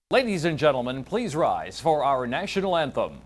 Ladies and gentlemen, please rise for our national anthem.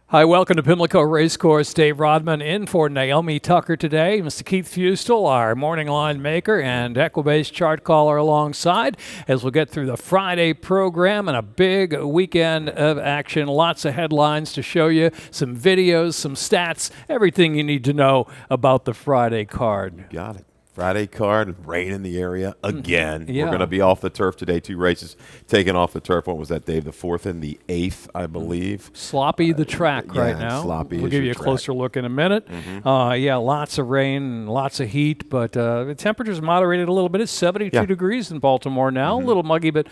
Hi, welcome to Pimlico Racecourse. Dave Rodman in for Naomi Tucker today. Mr. Keith Fustel, our morning line maker and Equibase chart caller alongside as we'll get through the Friday program and a big weekend of action. Lots of headlines to show you, some videos, some stats, everything you need to know about the Friday card. Got it. Friday card, rain in the area again. Yeah. We're going to be off the turf today. 2 races taken off the turf. What was that, Dave? The 4th and the 8th, I believe. Sloppy the track right now. Sloppy. We'll give you a closer look in a minute. Yeah, lots of rain and lots of heat, but the temperature's moderated a little bit. It's 72 degrees in Baltimore now. A little muggy, but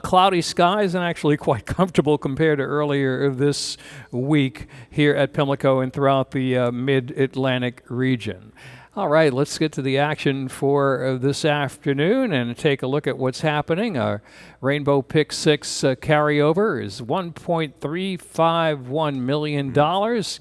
cloudy skies and actually quite comfortable compared to earlier this week here at Pimlico and throughout the mid-Atlantic region. All right, let's get to the action for this afternoon and take a look at what's happening. Our Rainbow Pick 6 carryover is $1.351 million,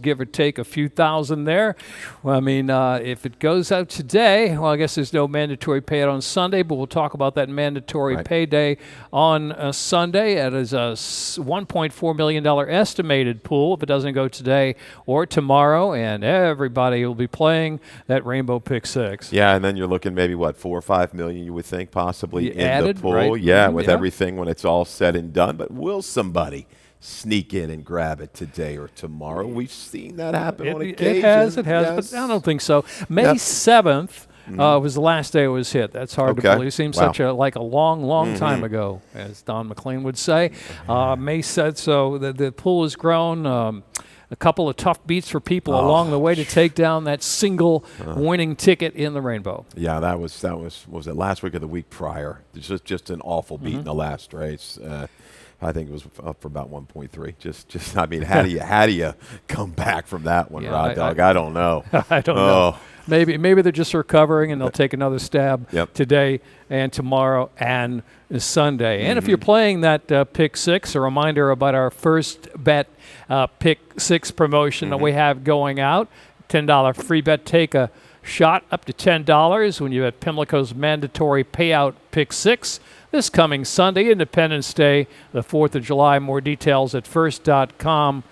give or take a few thousand there. Well, I mean, if it goes out today, well, I guess there's no mandatory payout on Sunday, but we'll talk about that mandatory payday on Sunday. It is a $1.4 million estimated pool if it doesn't go today or tomorrow, and everybody will be playing that Rainbow Pick 6. Yeah, and then you're looking maybe, what, 4 or 5 million, you would think, possibly in added, the pool. Right? Yeah, with everything when it's all said and done. But will somebody sneak in and grab it today or tomorrow? We've seen that happen on occasion. It has, but I don't think so. May 7th was the last day it was hit. That's hard to believe. Seems like a long time ago, as Don McLean would say. May 7th, so the pool has grown. A couple of tough beats for people along the way to take down that single winning ticket in the Rainbow. Yeah, that was it last week or the week prior? It's just an awful beat in the last race. I think it was up for about 1.3. Just I mean, how do you come back from that one, Rod Dog? I don't know. I don't know. Maybe they're just recovering and they'll take another stab today and tomorrow and Sunday. And if you're playing that Pick 6, a reminder about our first bet Pick 6 promotion that we have going out. $10 free bet. Take a shot up to $10 when you bet Pimlico's mandatory payout Pick 6. This coming Sunday, Independence Day, the 4th of July. More details at first.com.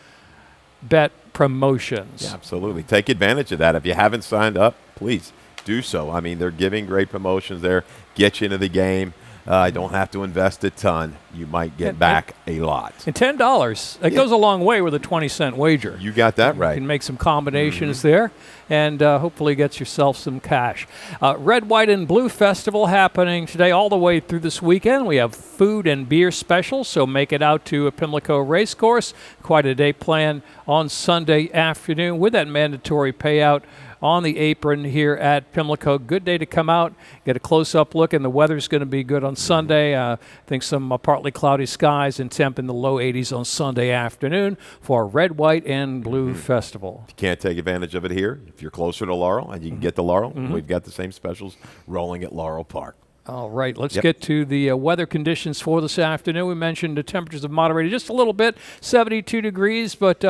Bet promotions. Yeah, absolutely. Take advantage of that. If you haven't signed up, please do so. I mean, they're giving great promotions there. Get you into the game. I don't have to invest a ton. You might get back a lot. And $10, it goes a long way with a 20-cent wager. You got that right. You can make some combinations there and hopefully get yourself some cash. Red, White, and Blue Festival happening today all the way through this weekend. We have food and beer specials, so make it out to a Pimlico Racecourse. Quite a day planned on Sunday afternoon with that mandatory payout on the apron here at Pimlico. Good day to come out, get a close-up look, and the weather's going to be good on Sunday. I think some partly cloudy skies and temp in the low 80s on Sunday afternoon for Red, White, and Blue Festival. If you can't take advantage of it here, if you're closer to Laurel and you can get to Laurel, we've got the same specials rolling at Laurel Park. All right, let's get to the weather conditions for this afternoon. We mentioned the temperatures have moderated just a little bit, 72 degrees, but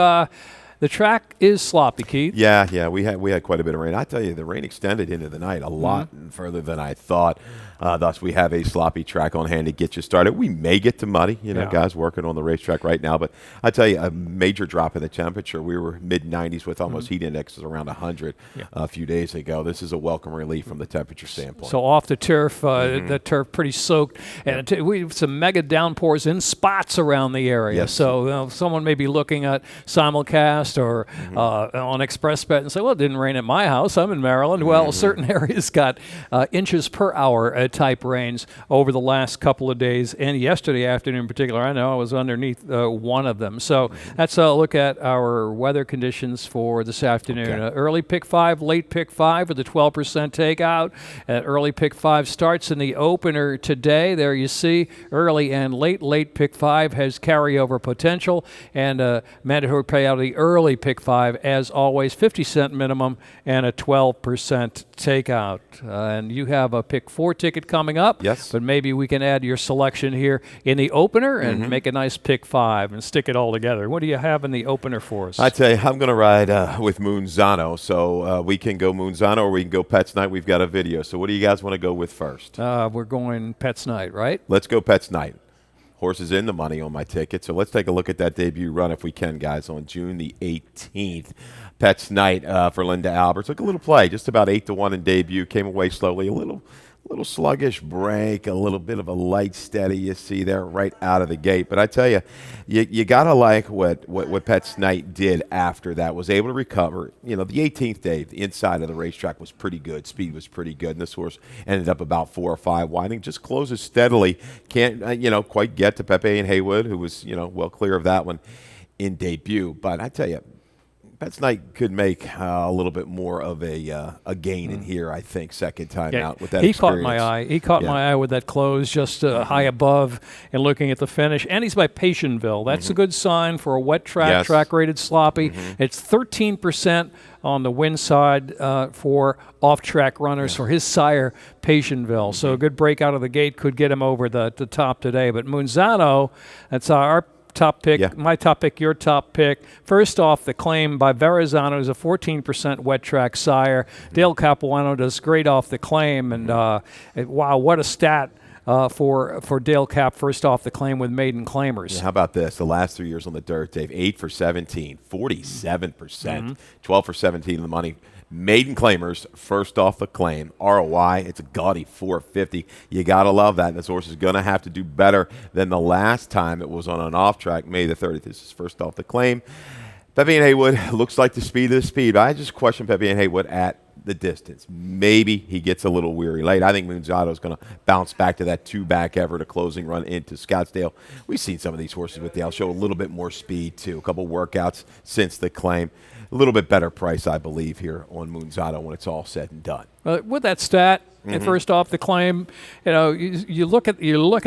the track is sloppy, Keith. Yeah, we had quite a bit of rain. I tell you, the rain extended into the night a lot further than I thought. Thus, we have a sloppy track on hand to get you started. We may get to muddy, guys working on the racetrack right now. But I tell you, a major drop in the temperature. We were mid-90s with almost heat indexes around 100 a few days ago. This is a welcome relief from the temperature standpoint. So off the turf, the turf pretty soaked, and we have some mega downpours in spots around the area. Yes. So someone may be looking at simulcast or on ExpressBet and say, well, it didn't rain at my house. I'm in Maryland. Well, certain areas got inches per hour type rains over the last couple of days, and yesterday afternoon in particular. I know I was underneath one of them. So that's a look at our weather conditions for this afternoon. Early pick 5, late pick 5 with a 12% takeout. Early pick 5 starts in the opener today. There you see early and late pick 5 has carryover potential, and mandatory payout of the early pick 5 as always, 50-cent minimum and a 12% takeout. And you have a pick 4 ticket coming up. Yes. But maybe we can add your selection here in the opener and make a nice pick 5 and stick it all together. What do you have in the opener for us? I tell you, I'm going to ride with Moonzano. So we can go Moonzano or we can go Pets Night. We've got a video. So what do you guys want to go with first? We're going Pets Night, right? Let's go Pets Night. Horse is in the money on my ticket. So let's take a look at that debut run if we can, guys, on June the 18th. Pets Night for Linda Albert. Took a little play, just about 8-1 in debut. Came away slowly, a little sluggish break, a little bit of a light steady you see there right out of the gate. But I tell you, you got to like what Pets Night did after that. Was able to recover. The 18th day, the inside of the racetrack was pretty good. Speed was pretty good. And this horse ended up about 4 or 5 winding. Just closes steadily. Can't, quite get to Pepe and Haywood, who was, well clear of that one in debut. But I tell you, Pets Night could make a little bit more of a gain in here, I think, second time out with that he experience. Caught my eye. He caught my eye with that close just high above and looking at the finish. And he's by Patientville. That's a good sign for a wet track, track-rated sloppy. It's 13% on the win side for off-track runners for his sire, Patientville. So a good break out of the gate could get him over the top today. But Moonzano, that's our top pick, my top pick, your top pick. First off, the claim by Verrazano is a 14% wet track sire. Dale Capuano does great off the claim, and wow, what a stat for Dale Cap first off the claim with maiden claimers. Yeah, how about this? The last 3 years on the dirt, Dave, 8 for 17, 47%, 12 for 17 in the money. Maiden claimers, first off the claim. ROI, it's a gaudy 450. You got to love that. And this horse is going to have to do better than the last time it was on an off track, May the 30th. This is first off the claim. Pepe and Haywood looks like the speed of the speed. I just question Pepe and Haywood at the distance. Maybe he gets a little weary late. I think Moonzano is going to bounce back to that 2-back effort, a closing run into Scottsdale. We've seen some of these horses with Dale show a little bit more speed, too. A couple workouts since the claim. A little bit better price, I believe, here on Moonzano when it's all said and done. With that stat, and first off the claim, you look at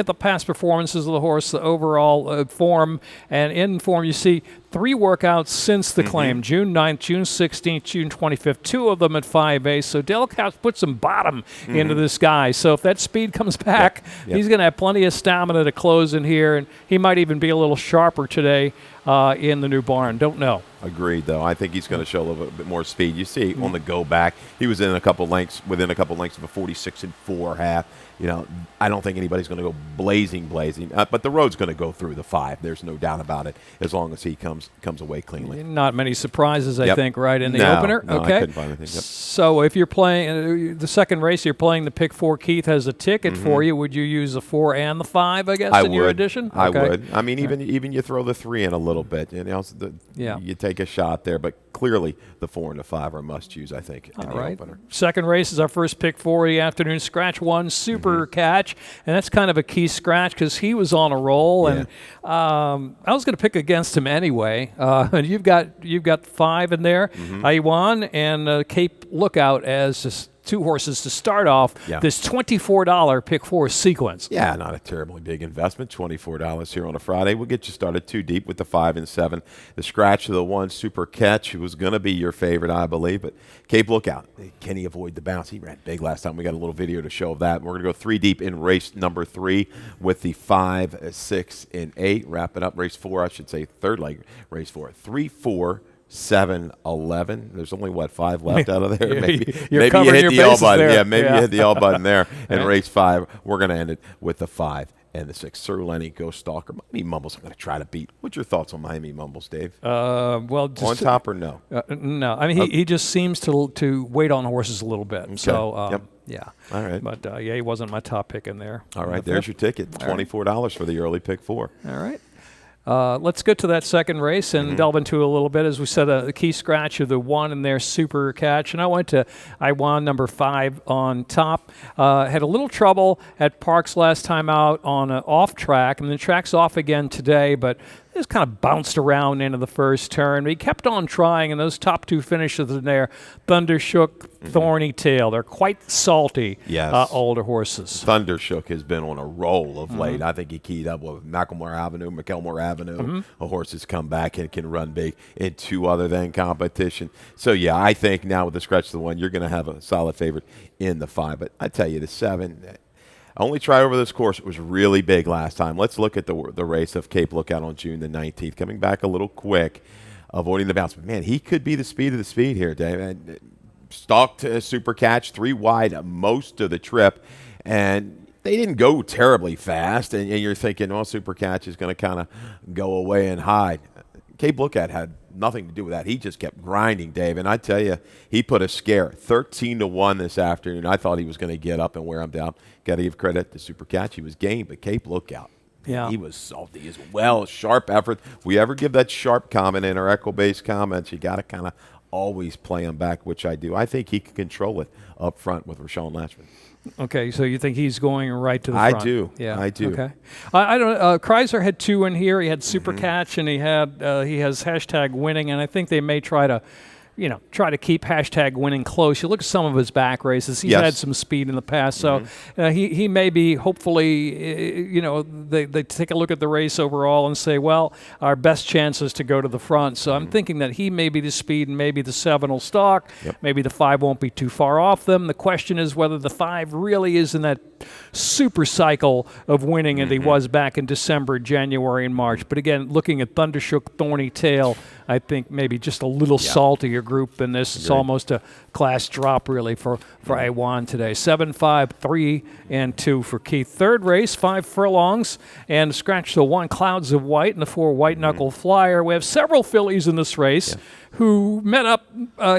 the past performances of the horse, the overall form, and in form you see 3 workouts since the claim, June 9th, June 16th, June 25th, 2 of them at 5A. So Dale Caps put some bottom into this guy. So if that speed comes back, he's going to have plenty of stamina to close in here, and he might even be a little sharper today in the new barn. Don't know. Agreed, though. I think he's going to show a little bit more speed. You see on the go back, he was within a couple lengths of a 46 and 4 half. I don't think anybody's going to go blazing. But the road's going to go through the 5. There's no doubt about it, as long as he comes comes away cleanly. Not many surprises, I think, right in the opener. No, okay. I couldn't find anything. Yep. So if you're playing the second race, you're playing the pick 4. Keith has a ticket for you. Would you use the 4 and the 5? I guess in your edition. I would. I mean, even you throw the 3 in a little bit. You know, you take a shot there, but clearly the 4 and the 5 are must use, I think, in the opener. Second race is our first pick for the afternoon. Scratch 1, Super Catch, and that's kind of a key scratch because he was on a roll, and I was going to pick against him anyway. And you've got 5 in there, Iwan and Cape Lookout as just 2 horses to start off this $24 pick 4 sequence. Yeah, not a terribly big investment. $24 here on a Friday. We'll get you started 2 deep with the 5 and 7. The scratch of the 1, Super Catch, who was going to be your favorite, I believe. But Cape Lookout, can he avoid the bounce? He ran big last time. We got a little video to show of that. We're going to go 3 deep in race number 3 with the 5, 6, and 8. Wrapping up race 4, I should say, third leg, race 4. 3, 4, 7, 11. There's only, 5 left out of there? Maybe you hit the L button. There. Yeah, maybe you hit the L button there. And race 5, we're going to end it with the 5 and the 6. Sir Lenny, Ghost Stalker. Miami Mumbles, I'm going to try to beat. What's your thoughts on Miami Mumbles, Dave? Just on top or no? No. I mean, he just seems to wait on horses a little bit. Okay. So, yeah. All right. But, he wasn't my top pick in there. All right, there's your ticket. $24 for the early pick 4. All right. Let's get to that second race and delve into a little bit. As we said, the key scratch of the 1 in their Super Catch. And I won number 5 on top. Had a little trouble at Parks last time out on an off track. And the track's off again today, but just kind of bounced around into the first turn. But he kept on trying, and those top 2 finishes in there, Thundershook, Thorny Tail. They're quite salty older horses. Thundershook has been on a roll of late. I think he keyed up with McElmore Avenue. A horse has come back and can run big in 2 other than competition. So, I think now with the scratch of the 1, you're going to have a solid favorite in the 5. But I tell you, the 7... only try over this course. It was really big last time. Let's look at the race of Cape Lookout on June the 19th. Coming back a little quick, avoiding the bounce. But, man, he could be the speed of the speed here, Dave. Stalked Super Catch 3 wide most of the trip. And they didn't go terribly fast. And you're thinking, well, Super Catch is going to kind of go away and hide. Cape Lookout had nothing to do with that. He just kept grinding, Dave. And I tell you, he put a scare. 13-1 this afternoon. I thought he was going to get up and wear him down. Got to give credit to Super Catch. He was game, but Cape Lookout. He was salty as well. Sharp effort. If we ever give that sharp comment in our echo-based comments, you got to kind of always play him back, which I do. I think he can control it up front with Rashawn Latchman. Okay, so you think he's going right to the front? I do. Yeah, I do. Okay, I don't. Kreiser had 2 in here. He had Super Catch, and he has hashtag winning, and I think they may try to keep hashtag winning close. You look at some of his back races. He's had some speed in the past, so he may be, hopefully, they take a look at the race overall and say, well, our best chance is to go to the front. So I'm thinking that he may be the speed and maybe the 7 will stalk. Maybe the 5 won't be too far off them. The question is whether the 5 really is in that super cycle of winning that he was back in December, January, and March. But again, looking at Thundershook, Thorny Tail, I think maybe just a little saltier group in this. It's almost a class drop, really, for Iwan today. 7, 5, 3, and 2 for Keith. Third race, 5 furlongs, and scratch the 1, Clouds of White, and the 4, White Knuckle Flyer. We have several fillies in this race who met up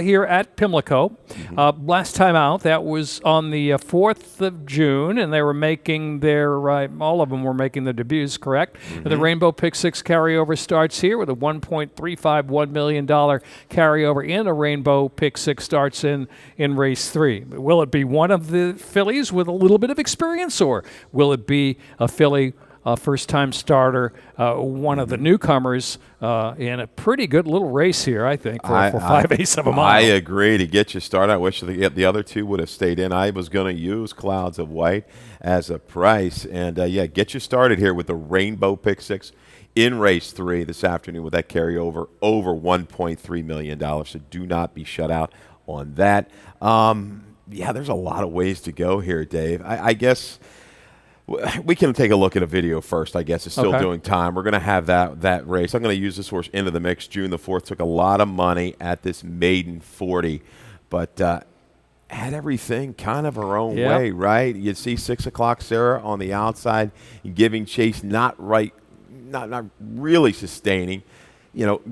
here at Pimlico. Last time out, that was on the 4th of June, and they were making their, all of them were making their debuts, correct? The Rainbow Pick 6 carryover starts here with a $1.351 million carryover, and a Rainbow Pick 6 starts in race 3. Will it be one of the fillies with a little bit of experience, or will it be a filly, first-time starter, one of the newcomers in a pretty good little race here, I think, for 5/8 of a mile. I agree. To get you started, I wish the other 2 would have stayed in. I was going to use Clouds of White as a price. And, get you started here with the Rainbow Pick 6 in race 3 this afternoon with that carryover over $1.3 million. So do not be shut out on that. There's a lot of ways to go here, Dave. I guess we can take a look at a video first, I guess. It's still doing time. We're going to have that race. I'm going to use this horse into the mix. June the 4th took a lot of money at this maiden 40, but had everything kind of her own way, right? You see 6 o'clock Sarah on the outside, giving chase, not really sustaining.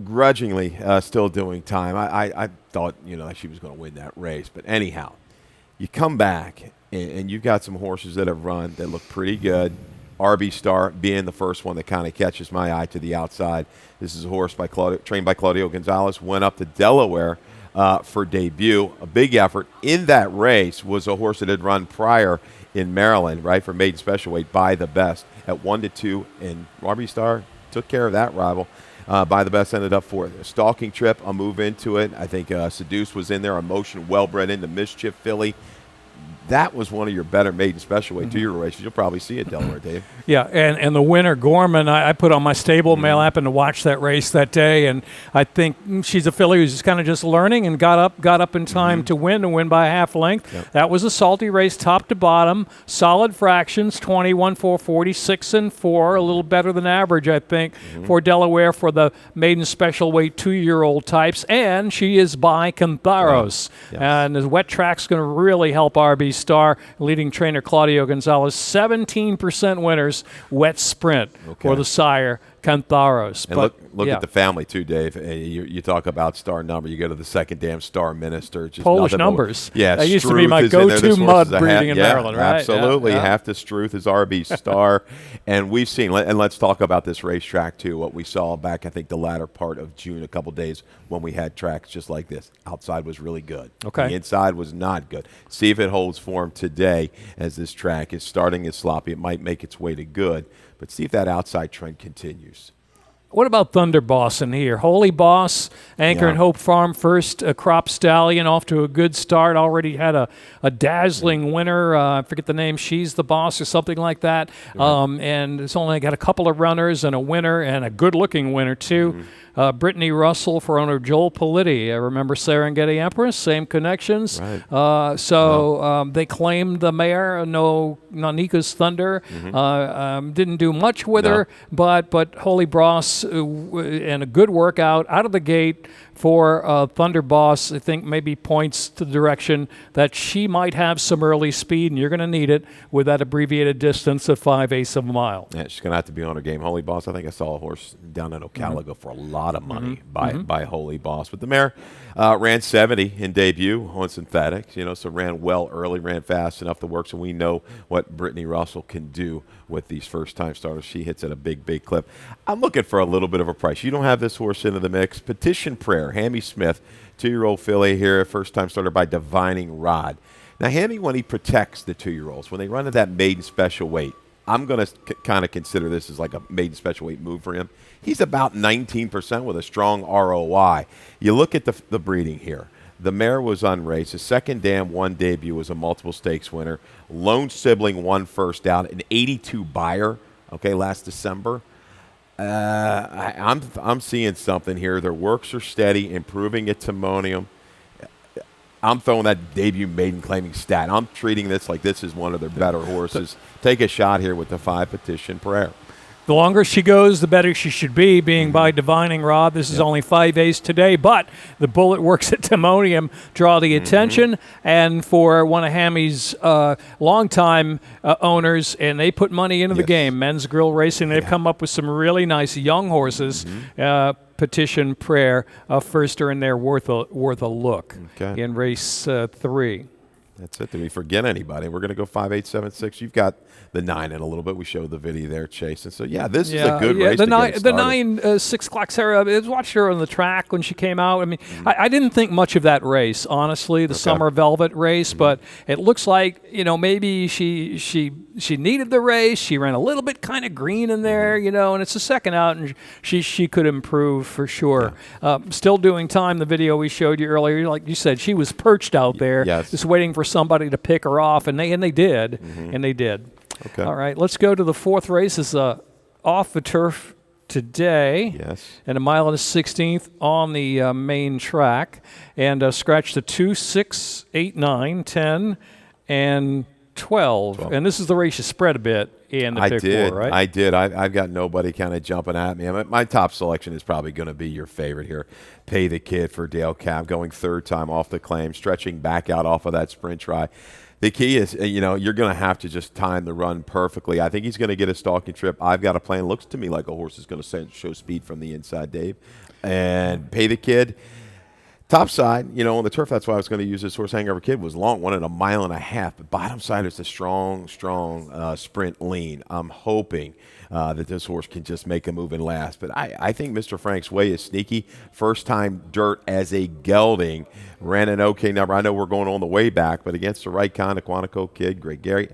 grudgingly still doing time. I thought, she was going to win that race. But anyhow, you come back, and you've got some horses that have run that look pretty good. RB Star being the first one that kind of catches my eye to the outside. This is a horse trained by Claudio Gonzalez, went up to Delaware for debut. A big effort. In that race was a horse that had run prior in Maryland, right, for maiden special weight by the best at 1-2, and RB Star took care of that rival. By the best ended up fourth. A stalking trip, I'll move into it. I think Seduce was in there, Emotion, Well-Bred into Mischief Filly. That was one of your better maiden special weight 2-year races. You'll probably see it, Delaware, Dave. Yeah, and the winner, Gorman, I put on my stable mail app and to watch that race that day, and I think she's a filly who's kind of just learning and got up in time to win by a half length. Yep. That was a salty race, top to bottom, solid fractions, 21-4, 46-4, a little better than average, I think, for Delaware for the maiden special weight 2-year-old types, and she is by Cantharos. Yes. And the wet track's going to really help RB Star. Leading trainer Claudio Gonzalez, 17% winners, wet sprint for the sire, Cantharos. And look at the family, too, Dave. You talk about star number. You go to the second dam star minister. Just Polish numbers. Yeah, that used to be my go-to mud breeding in Maryland, right? Absolutely. Half the Struth is RB Star. And we've seen, and let's talk about this racetrack, too, what we saw back, I think, the latter part of June, a couple days when we had tracks just like this. Outside was really good. Okay. The inside was not good. See if it holds form today as this track is starting as sloppy. It might make its way to good. But see if that outside trend continues. What about Thunder Boss in here? Holy Boss, Anchor and Hope Farm, first crop stallion, off to a good start. Already had a dazzling winner. I forget the name. She's the Boss or something like that. And it's only got a couple of runners and a winner, and a good-looking winner, too. Brittany Russell for owner Joel Politti. I remember Serengeti Empress, same connections. Right. They claimed the mare, Nanika's Thunder. Didn't do much with her, but Holy Boss and a good workout out of the gate for Thunder Boss. I think maybe points to the direction that she might have some early speed, and you're going to need it with that abbreviated distance of 5/8 of a mile. Yeah, she's going to have to be on her game. Holy Boss, I think I saw a horse down in Ocala go for a lot of money by Holy Boss. But the mare ran 70 in debut on synthetics, so ran well early, ran fast enough to work, so we know what Brittany Russell can do with these first-time starters. She hits at a big, big clip. I'm looking for a little bit of a price. You don't have this horse into the mix. Petition Prayer, Hammy Smith, 2-year-old filly here, first-time starter by Divining Rod. Now, Hammy, when he protects the 2-year-olds, when they run at that maiden special weight, I'm going to kind of consider this as like a maiden special weight move for him. He's about 19% with a strong ROI. You look at the breeding here. The mare was unraced. The second dam one debut was a multiple stakes winner. Lone Sibling won first out. An 82 buyer, last December. I'm seeing something here. Their works are steady, improving at Timonium. I'm throwing that debut maiden claiming stat. I'm treating this like this is one of their better horses. Take a shot here with the 5 Petition Prayer. The longer she goes, the better she should be, being by Divining Rod. This is only 5/8 today, but the bullet works at Timonium draw the attention. And for one of Hammy's longtime owners, and they put money into the game, Men's Grill Racing, they've come up with some really nice young horses. Petition Prayer, a firster in there worth a look in race 3. That's it. Did we forget anybody? We're going to go 5, 8, 7, 6. You've got the 9 in a little bit. We showed the video there, Chase. And so, this is a good race. The 9, 6 o'clock, Sarah. I watched her on the track when she came out. I mean, I didn't think much of that race, honestly, the Summer Velvet race. But it looks like, maybe she needed the race. She ran a little bit kind of green in there, and it's the second out, and she could improve for sure. Still doing time. The video we showed you earlier, like you said, she was perched out there, just waiting for somebody to pick her off, and they did, and they did. Okay. All right, let's go to the 4th race. It's off the turf today. Yes. And a mile and a 16th on the main track. And scratch the 2, 6, 8, 9, 10, and 12. And this is the race you spread a bit in the pick 4, right? I did. I've got nobody kind of jumping at me. My top selection is probably going to be your favorite here. Pay the Kid for Dale Cab, going 3rd time off the claim, stretching back out off of that sprint try. The key is, you're going to have to just time the run perfectly. I think he's going to get a stalking trip. I've got a plan. Looks to me like a horse is going to show speed from the inside, Dave. And Pay the Kid. Top side, on the turf, that's why I was going to use this horse. Hangover Kid was long, 1.5 miles. But bottom side is a strong sprint lean. I'm hoping that this horse can just make a move and last. But I think Mr. Frank's Way is sneaky. First time dirt as a gelding. Ran an okay number. I know we're going on the way back, but against the right kind of Quantico Kid, Greg Gary,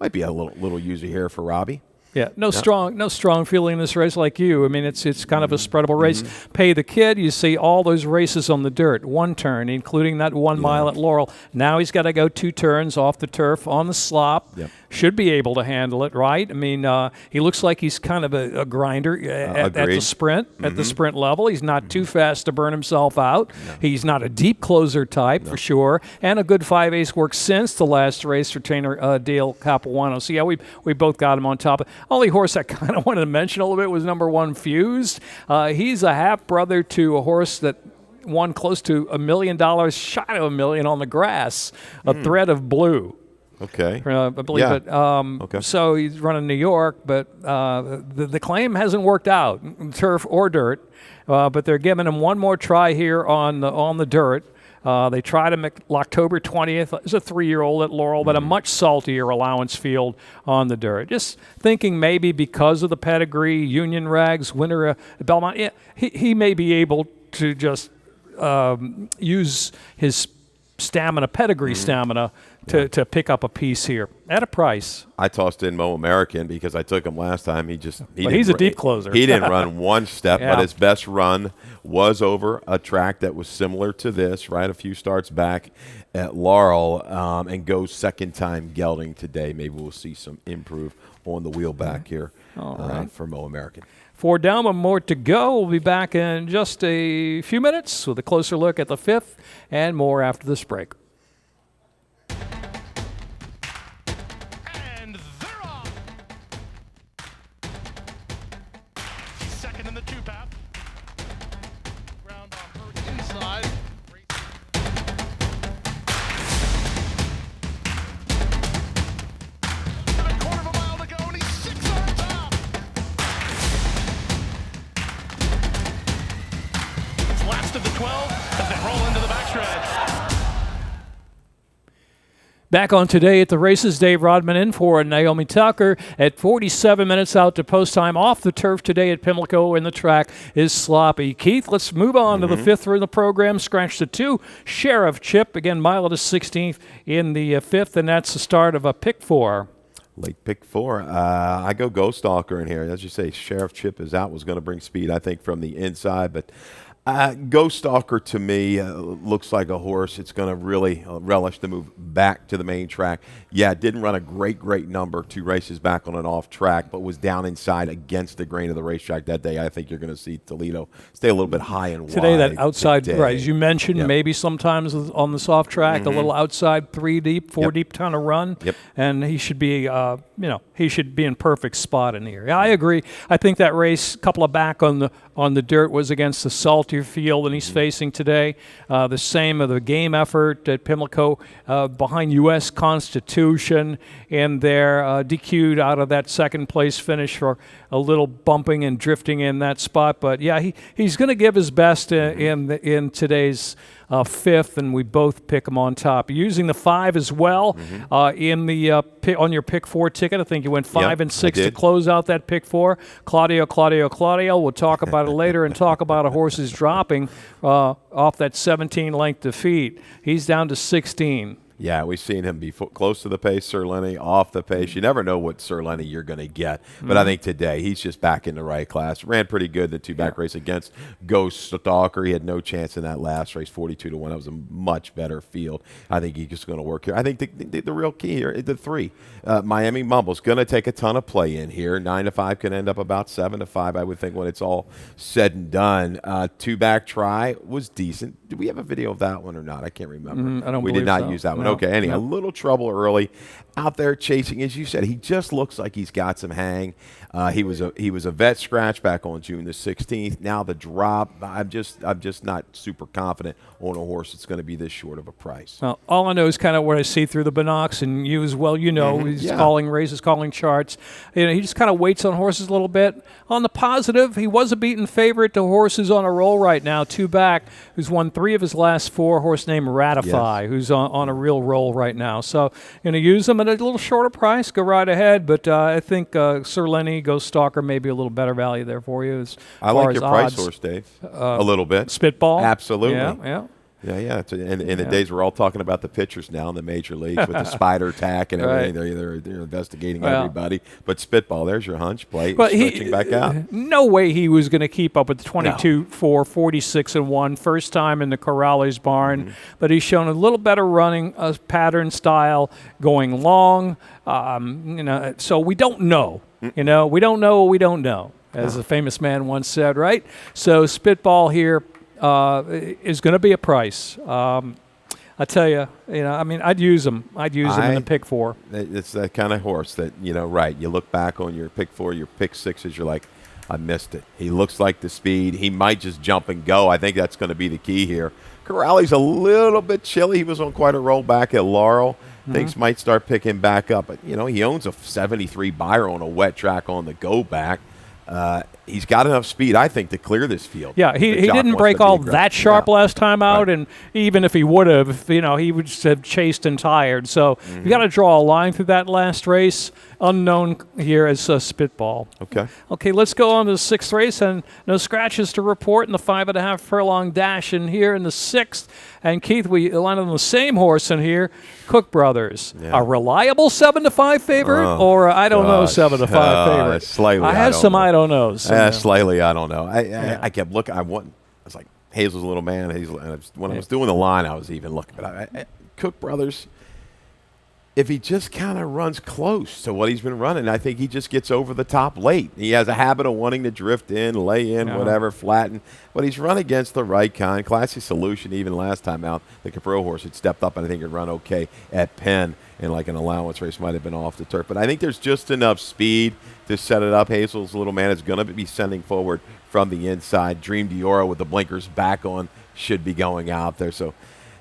might be a little user here for Robbie. Yeah, no strong feeling in this race like you. I mean, it's kind of a spreadable race. Pay the Kid, you see all those races on the dirt, one turn, including that 1 mile at Laurel. Now he's got to go 2 turns off the turf on the slop. Yep. Should be able to handle it, right? I mean, he looks like he's kind of a grinder at the sprint, at the sprint level. He's not too fast to burn himself out. No. He's not a deep closer type for sure, and a good 5/8 work since the last race for trainer Dale Capuano. So yeah, we both got him on top. Only horse I kind of wanted to mention a little bit was number 1, Fused. He's a half brother to a horse that won close to $1 million, shy of $1 million on the grass, a Thread of Blue. Okay. I believe it. Okay. So he's running New York, but the claim hasn't worked out, turf or dirt. But they're giving him one more try here on the dirt. They tried him October 20th. It's a 3-year-old at Laurel, but a much saltier allowance field on the dirt. Just thinking maybe because of the pedigree, Union Rags, winner at Belmont, he may be able to just use his pedigree stamina to pick up a piece here at a price. I tossed in Mo American because I took him last time. He's a deep closer. He didn't run one step, but his best run was over a track that was similar to this, right? A few starts back at Laurel, and goes second time gelding today. Maybe we'll see some improve on the wheel back here for Mo American. 4 down, 1 more to go. We'll be back in just a few minutes with a closer look at the 5th and more after this break. And they're off. He's second in the 2-path. Ground on her inside. Got a quarter of a mile to go, and he's 6 on top. Last of the 12 as they roll into the backstretch. Back on Today at the Races, Dave Rodman in for Naomi Tucker at 47 minutes out to post time off the turf today at Pimlico, and the track is sloppy. Keith, let's move on to the 5th in the program. Scratch the 2. Sheriff Chip, again, mile to 16th in the 5th, and that's the start of a pick 4. Late pick 4. I go Ghost Stalker in here. As you say, Sheriff Chip is out, was going to bring speed, I think, from the inside, but Ghost Stalker to me looks like a horse. It's going to really relish the move back to the main track. Yeah, it didn't run a great number 2 races back on an off track, but was down inside against the grain of the racetrack that day. I think you're going to see Toledo stay a little bit high and today, wide. That outside, right, as you mentioned, maybe sometimes on the soft track, a little outside 3 deep, 4 deep kind of run, and he should be, he should be in perfect spot in here. Yeah, I agree. I think that race, couple of back on the dirt, was against the saltier field and he's facing today. The same of the game effort at Pimlico behind U.S. Constitution, and they're DQ'd out of that second place finish for a little bumping and drifting in that spot. But yeah, he's going to give his best in today's 5th, and we both pick him on top. Using the 5 as well in the on your pick 4 ticket. I think you went 5 and 6 to close out that pick 4. Claudio. We'll talk about it later and talk about a horse who's dropping off that 17-length defeat. He's down to 16. Yeah, we've seen him be close to the pace, Sir Lenny, off the pace. You never know what Sir Lenny you're going to get. But I think today he's just back in the right class. Ran pretty good the 2-back race against Ghost Stalker. He had no chance in that last race, 42-1. That was a much better field. I think he's just going to work here. I think the real key here, the 3. Miami Mumble's going to take a ton of play in here. 9-5 can end up about 7-5, I would think, when it's all said and done. 2-back try was decent. Do we have a video of that one or not? I can't remember. I don't we believe did not so. use that one. No. Okay, anyhow, a little trouble early. Out there chasing, as you said, he just looks like he's got some hang. He was a vet scratch back on June the 16th. Now the drop, I'm just not super confident on a horse that's going to be this short of a price. Well, all I know is kind of what I see through the binocs, and you as well. He's calling races, calling charts. He just kind of waits on horses a little bit. On the positive, he was a beaten favorite to horses on a roll right now, 2 back, who's won 3 of his last 4. A horse named Ratify, who's on a real roll right now. So going to use him at a little shorter price. Go right ahead, but I think Sir Lenny, Ghost Stalker, may be a little better value there for you. I like your price horse, Dave. A little bit. Spitball. Absolutely. Yeah. Yeah. In the days we're all talking about the pitchers now in the major leagues with the spider attack and everything. Right. They're investigating everybody. But Spitball, there's your hunch play. Stretching back out. No way he was going to keep up with the 22-4, 46-1, first time in the Corrales barn. But he's shown a little better running pattern style, going long. So we don't know. We don't know what we don't know, as a famous man once said, right? So Spitball here is going to be a price. I tell you, I'd use him. I'd use him in the pick 4. It's that kind of horse that, right. You look back on your pick 4, your pick 6s, you're like, I missed it. He looks like the speed. He might just jump and go. I think that's going to be the key here. Corrales a little bit chilly. He was on quite a roll back at Laurel. Things might start picking back up. But, he owns a 73 buyer on a wet track on the go back. He's got enough speed, I think, to clear this field. Yeah, he didn't break all that sharp last time out, and even if he would have, he would just have chased and tired. So you got to draw a line through that last race. Unknown here as Spitball. Okay, let's go on to the 6th race, and no scratches to report in the 5.5 furlong dash in here in the 6th. And Keith, we landed on the same horse in here, Cook Brothers. A reliable 7-5 favorite, or I don't know 7-5 favorite. Slightly, I have some I don't knows. Slightly, I don't know. I kept looking. I was like, Hazel's a little man. When I was doing the line, I was even looking. But Cook Brothers, if he just kind of runs close to what he's been running, I think he just gets over the top late. He has a habit of wanting to drift in, lay in, whatever, flatten. But he's run against the right kind. Classy Solution, even last time out, the Capro horse had stepped up and I think had run okay at Penn. And like an allowance race might have been off the turf. But I think there's just enough speed to set it up. Hazel's little man is going to be sending forward from the inside. Dream Diora with the blinkers back on should be going out there. So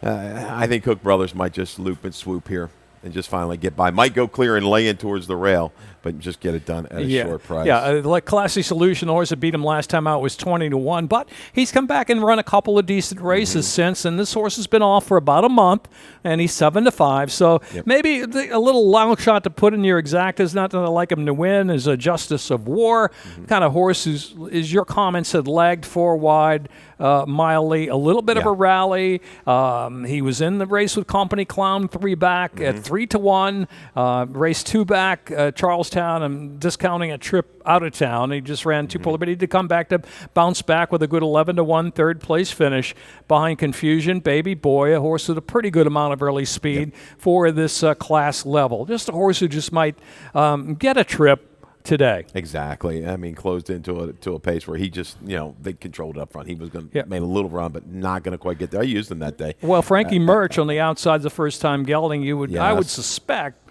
I think Cook Brothers might just loop and swoop here and just finally get by. Might go clear and lay in towards the rail, but just get it done at a short price. Yeah, like Classy Solution, the horse that beat him last time out was 20-1, but he's come back and run a couple of decent races since, and this horse has been off for about a month, and he's 7-5. So maybe a little long shot to put in your exactas. Not that I like him to win. Is a Justice of War kind of horse who's, as your comments had, lagged 4 wide. Mildly, a little bit of a rally. He was in the race with Company Clown 3 back at 3-1. Race 2 back, Charlestown. I'm discounting a trip out of town. He just ran 2 polar, but he did come back to bounce back with a good 11-1 third place finish behind Confusion, Baby Boy, a horse with a pretty good amount of early speed for this class level. Just a horse who just might get a trip today. Exactly. I mean, closed into a pace where he just, they controlled it up front. He was going to make a little run, but not going to quite get there. I used him that day. Well, Frankie Murch on the outside the first time gelding, I would suspect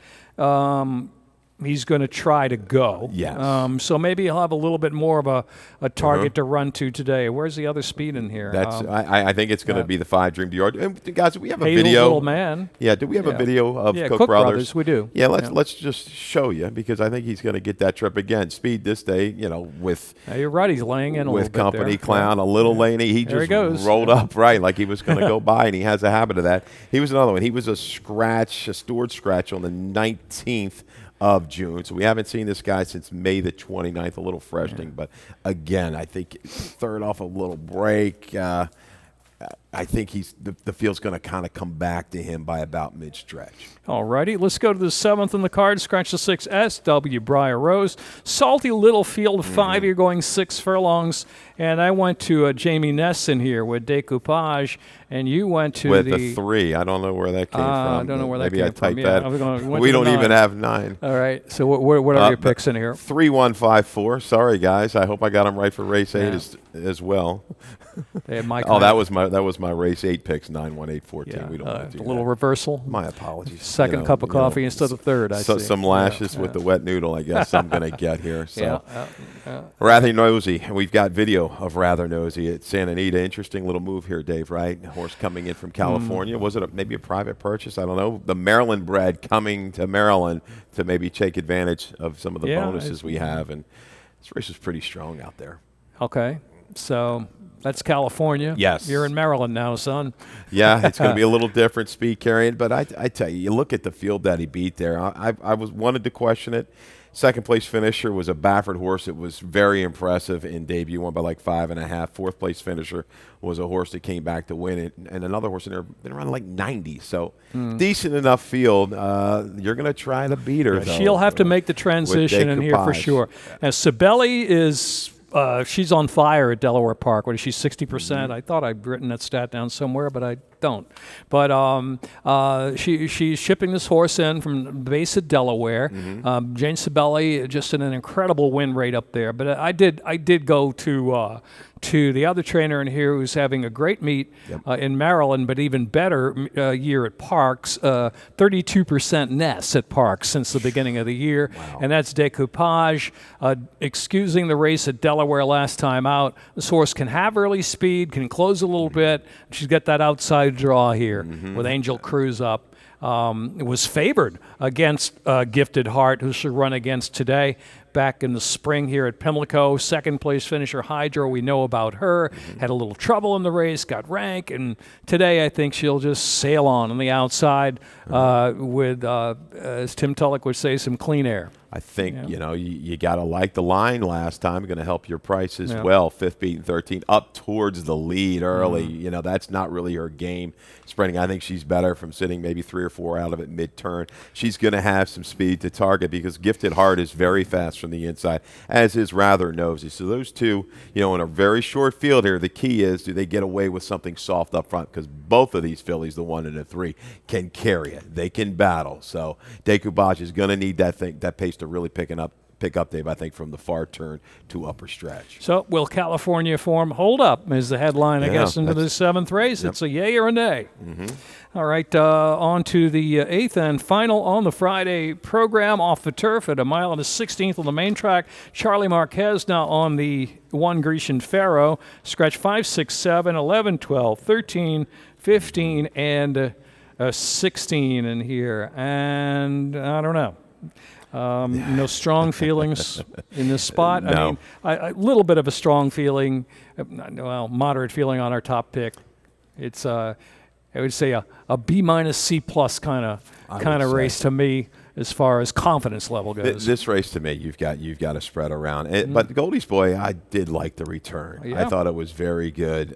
he's going to try to go. Yes. So maybe he'll have a little bit more of a target to run to today. Where's the other speed in here? I think it's going to be the 5 Dream Dior. And guys, do we have a Hazel's video? Little man. Yeah. Do we have a video of Cook Brothers? We do. Yeah. Let's just show you because I think he's going to get that trip again. Speed this day, with. You're right. He's laying in a little bit Company Clown, a little laney. He just rolled up right like he was going to go by, and he has a habit of that. He was another one. He was a steward scratch on the 19th of June. So we haven't seen this guy since May the 29th, a little freshening. But again, I think third off a little break. I think the field's going to kind of come back to him by about mid-stretch. All righty, let's go to the 7th in the card. Scratch the 6 SW Briar Rose. Salty Little Field 5. You're going 6 furlongs. And I went to Jamie Ness in here with Decoupage, and you went to with the 3. I don't know where that came from. I don't know where that came from. Maybe I typed that. We don't even have 9. All right, so what are your picks in here? 3154. Sorry, guys. I hope I got them right for race 8 as well. They had Mike that was my my race 8 picks 9-1-8-14. Yeah, We don't want to do a little that. reversal. My apologies. Second cup of coffee instead of third, I see. Some lashes with the wet noodle, I guess I'm going to get here. So. Yeah. Rather Nosy. We've got video of Rather Nosy at Santa Anita. Interesting little move here, Dave, right? A horse coming in from California. Was it maybe a private purchase? I don't know. The Maryland bred coming to Maryland to maybe take advantage of some of the bonuses we have. And this race is pretty strong out there. Okay. So that's California. Yes. You're in Maryland now, son. Yeah, it's going to be a little different speed carrying. But I tell you, you look at the field that he beat there. I wanted to question it. Second place finisher was a Baffert horse. It was very impressive in debut, won by like 5.5. Fourth place finisher was a horse that came back to win it, and another horse in there been around like 90. So decent enough field. You're going to try to beat her. Though, she'll have to make the transition in here for sure. And Sibeli is. She's on fire at Delaware Park. What is she, 60%? I thought I'd written that stat down somewhere, but I don't. But she's shipping this horse in from the base at Delaware. Jane Sibeli, just an incredible win rate up there. But I did go to the other trainer in here who's having a great meet in Maryland, but even better year at Parks, 32% nest at Parks since the beginning of the year. Wow. And that's Decoupage. Excusing the race at Delaware last time out, this horse can have early speed, can close a little bit. She's got that outside draw here with Angel Cruz up. Was favored against Gifted Heart, who she'll run against today. Back in the spring here at Pimlico, second place finisher Hydro, we know about her, had a little trouble in the race, got rank, and today I think she'll just sail on the outside with, as Tim Tulloch would say, some clean air. I think, you got to like the line last time. Going to help your price as well. 5th beaten 13, up towards the lead early. That's not really her game. Spreading, I think she's better from sitting maybe 3 or 4 out of it mid-turn. She's going to have some speed to target because Gifted Heart is very fast from the inside, as is Rather Nosy. So those two, in a very short field here, the key is, do they get away with something soft up front? Because both of these fillies, the 1 and the 3, can carry it. They can battle. So Decoupage is going to need that pace to really pick up, Dave, I think, from the far turn to upper stretch. So will California form hold up is the headline, I guess, into the 7th race. It's a yay or a nay. All right, on to the 8th and final on the Friday program, off the turf at 1 mile and a 16th on the main track. Charlie Marquez now on the 1 Grecian Pharaoh. Scratch 5, 6, 7, 11, 12, 13, 15, and 16 in here. And I don't know. No strong feelings in this spot. No. I mean, a little bit of a strong feeling, moderate feeling on our top pick. It's I would say a B minus C plus kind of race to me as far as confidence level goes. This race to me, you've got to spread around. But Goldie's Boy, I did like the return. I thought it was very good.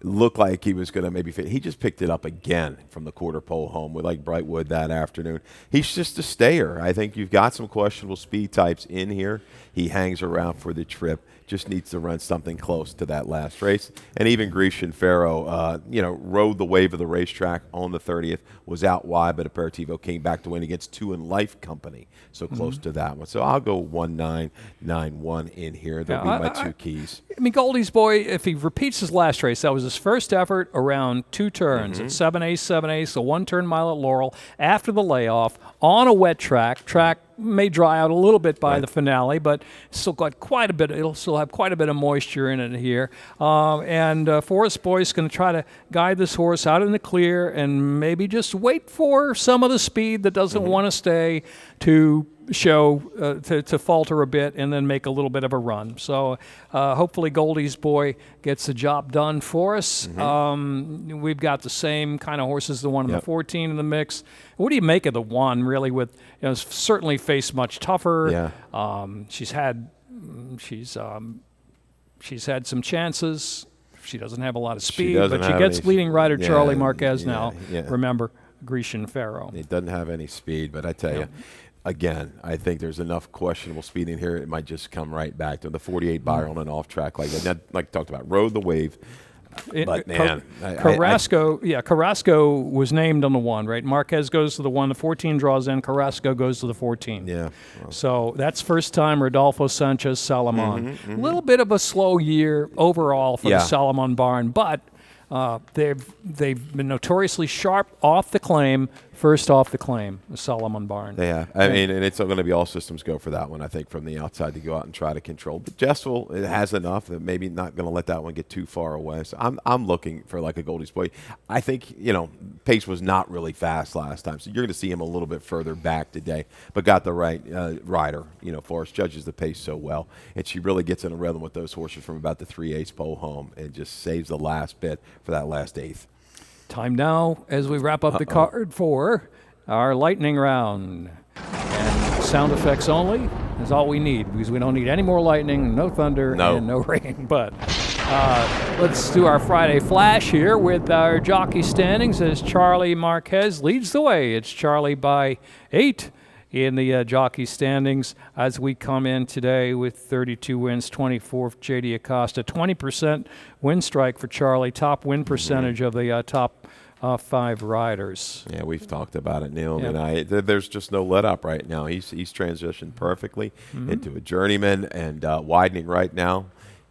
Looked like he was going to maybe fit. He just picked it up again from the quarter pole home with like Brightwood that afternoon. He's just a stayer. I think you've got some questionable speed types in here. He hangs around for the trip. Just needs to run something close to that last race. And even Grecian Pharaoh, rode the wave of the racetrack on the 30th, was out wide, but Aperitivo came back to win against 2 in Life Company, so close to that one. So I'll go 1-9-9-1 in here. That'll be my 2 keys. I mean, Goldie's Boy, if he repeats his last race, that was his first effort around 2 turns at 7/8, so 1 mile at Laurel after the layoff on a wet track. Track may dry out a little bit by the finale, but still got quite a bit. It'll still have quite a bit of moisture in it here. And Forest Boy's going to try to guide this horse out in the clear and maybe just wait for some of the speed that doesn't want to stay to show to falter a bit and then make a little bit of a run. So hopefully Goldie's Boy gets the job done for us. We've got the same kind of horses, the 1 and the 14 in the mix. What do you make of the 1, really, with certainly faced much tougher. She's had some chances. She doesn't have a lot of speed, but she gets leading rider Charlie Marquez now. Remember, Grecian Pharaoh. It doesn't have any speed, but I tell you, again, I think there's enough questionable speed in here. It might just come right back to the 48 Buyer on an off track like that. Like I talked about, rode the wave. But man, Carrasco was named on the 1, right? Marquez goes to the 1, the 14 draws in, Carrasco goes to the 14. Yeah. So that's first time Rodolfo Sanchez Salomon. A little bit of a slow year overall for the Salomon barn, but They've been notoriously sharp off the claim, first off the claim, the Solomon Barn. They have. I mean, and it's going to be all systems go for that one, I think, from the outside to go out and try to control. But Jessville, it has enough that maybe not going to let that one get too far away. So I'm looking for like a Goldie's Boy. I think, pace was not really fast last time, so you're going to see him a little bit further back today, but got the right rider. Forrest judges the pace so well, and she really gets in a rhythm with those horses from about the 3/8 pole home and just saves the last bit for that last eighth. Time now as we wrap up the card for our lightning round. And sound effects only is all we need, because we don't need any more lightning, no thunder, and no rain. But let's do our Friday flash here with our jockey standings as Charlie Marquez leads the way. It's Charlie by 8 in the jockey standings as we come in today with 32 wins, 24 for J.D. Acosta, 20% win strike for Charlie, top win percentage of the top 5 riders. Yeah, we've talked about it, Neil. And there's just no let up right now. He's transitioned perfectly into a journeyman and widening right now.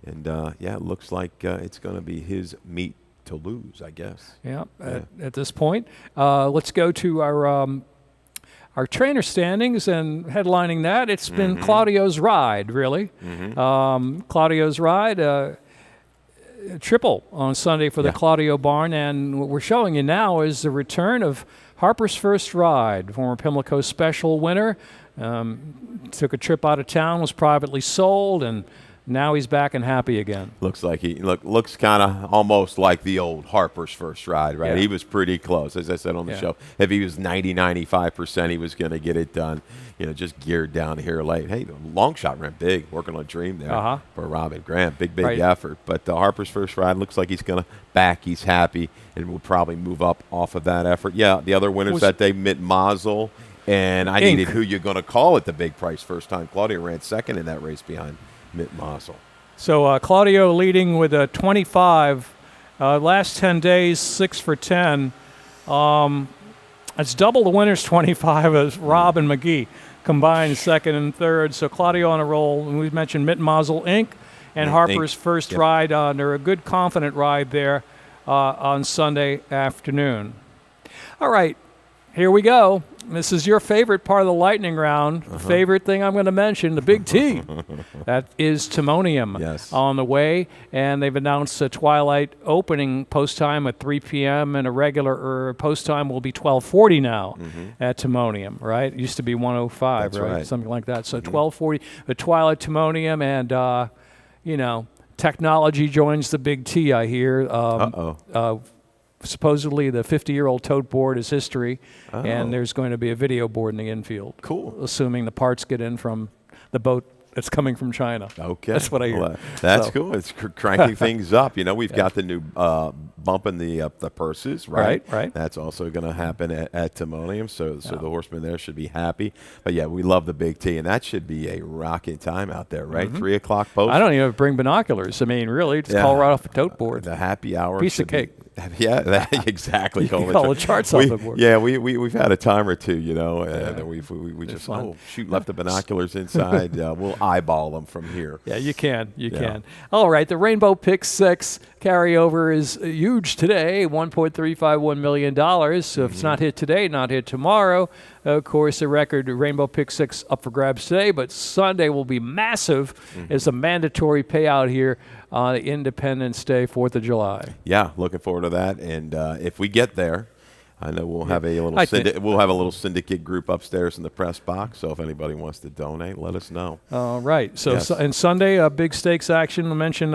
And, it looks like it's going to be his meet to lose, I guess. Yeah. At this point. Let's go to our trainer standings, and headlining that, it's been Claudio's Ride, really. Claudio's Ride, triple on Sunday for the Claudio Barn, and what we're showing you now is the return of Harper's First Ride, former Pimlico Special winner. Took a trip out of town, was privately sold, and now he's back and happy again. Looks like looks kind of almost like the old Harper's First Ride, right? Yeah. He was pretty close, as I said on the show. If he was 95%, he was going to get it done. Just geared down here late. Hey, the long shot ran big, working on a dream there for Robin Grant. Big effort. But the Harper's First Ride looks like he's going to back. He's happy, and will probably move up off of that effort. Yeah, the other winners that day, Mitt Mazel, and I needed who you're going to call at the big price first time. Claudio ran second in that race behind Mitt Mazel. So Claudio leading with a 25. Last 10 days, 6 for 10. It's double the winner's 25 as Rob and McGee combined second and third. So Claudio on a roll. And we mentioned Mitt Mazel Inc. and Harper's First Ride under a good, confident ride there on Sunday afternoon. All right, here we go. This is your favorite part of the lightning round. Favorite thing I'm going to mention, the Big T. That is Timonium on the way. And they've announced a twilight opening post time at 3 p.m. and a regular post time will be 12:40 now at Timonium, right? It used to be 1:05, right? Something like that. So 12:40, the twilight Timonium, and, technology joins the Big T, I hear. Supposedly the 50-year-old tote board is history, and there's going to be a video board in the infield. Cool. Assuming the parts get in from the boat that's coming from China. Okay. That's what I hear. Well, that's cool. It's cranking things up. We've got the new bump in the purses, right? Right. That's also going to happen at Timonium, so the horsemen there should be happy. But, we love the Big T, and that should be a rocking time out there, right? 3 o'clock post. I don't even bring binoculars. I mean, really, just call right off the tote board. The happy hour. Piece of cake. Exactly. You call the charts off the board. Yeah, we've had a time or two, and we just left the binoculars inside. We'll eyeball them from here. Yeah, you can. All right, the Rainbow Pick 6 carryover is huge today, $1.351 million. So if it's not hit today, not hit tomorrow. Of course, the record Rainbow Pick 6 up for grabs today, but Sunday will be massive as a mandatory payout here on Independence Day, 4th of July. Yeah, looking forward to that. And if we get there, I know we'll have a little syndicate group upstairs in the press box. So if anybody wants to donate, let us know. All right. So and Sunday, big stakes action. I mentioned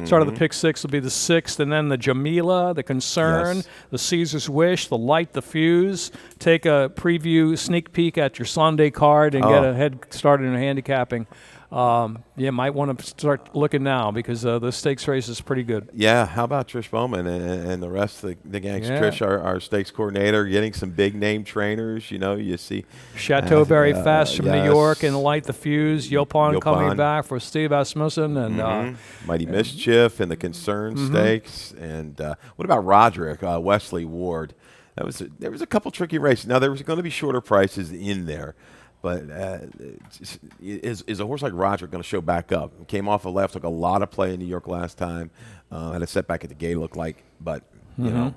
start of the Pick 6 will be the 6th, and then the Jamila, the Concern, the Caesar's Wish, the Light, the Fuse. Take a preview, sneak peek at your Sunday card and get a head started in handicapping. Might want to start looking now because the stakes race is pretty good. Yeah, how about Trish Bowman and the rest of the gang? Trish, our stakes coordinator, getting some big name trainers. You see Chateauberry Fast from New York and Light the Fuse. Yopon coming back for Steve Asmussen and Mighty Mischief and the Concern Stakes. And what about Roderick, Wesley Ward? There was a couple tricky races. Now there was going to be shorter prices in there. But is a horse like Roger going to show back up? Came off a left, took a lot of play in New York last time. Had a setback at the gate, looked like. But, you know,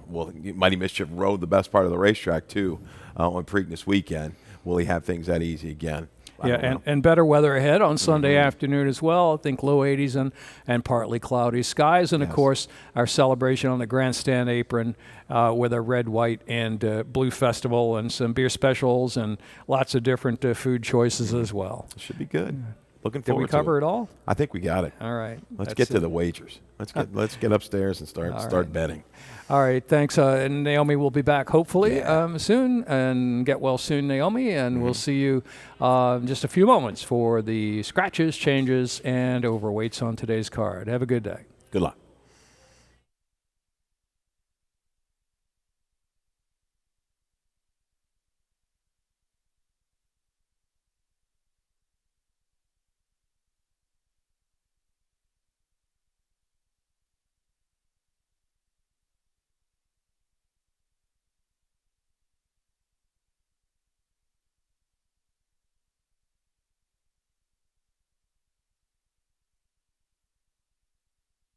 Mighty Mischief rode the best part of the racetrack, too, on Preakness weekend. Will he have things that easy again? Yeah, and better weather ahead on Sunday afternoon as well. I think low 80s and partly cloudy skies. And, of course, our celebration on the grandstand apron with a red, white, and blue festival and some beer specials and lots of different food choices as well. It should be good. Looking Did forward we cover it all? I think we got it. All right. Let's get to the wagers. Let's get upstairs and start betting. All right, thanks. And Naomi will be back hopefully soon. And get well soon, Naomi. And we'll see you in just a few moments for the scratches, changes, and overweights on today's card. Have a good day. Good luck.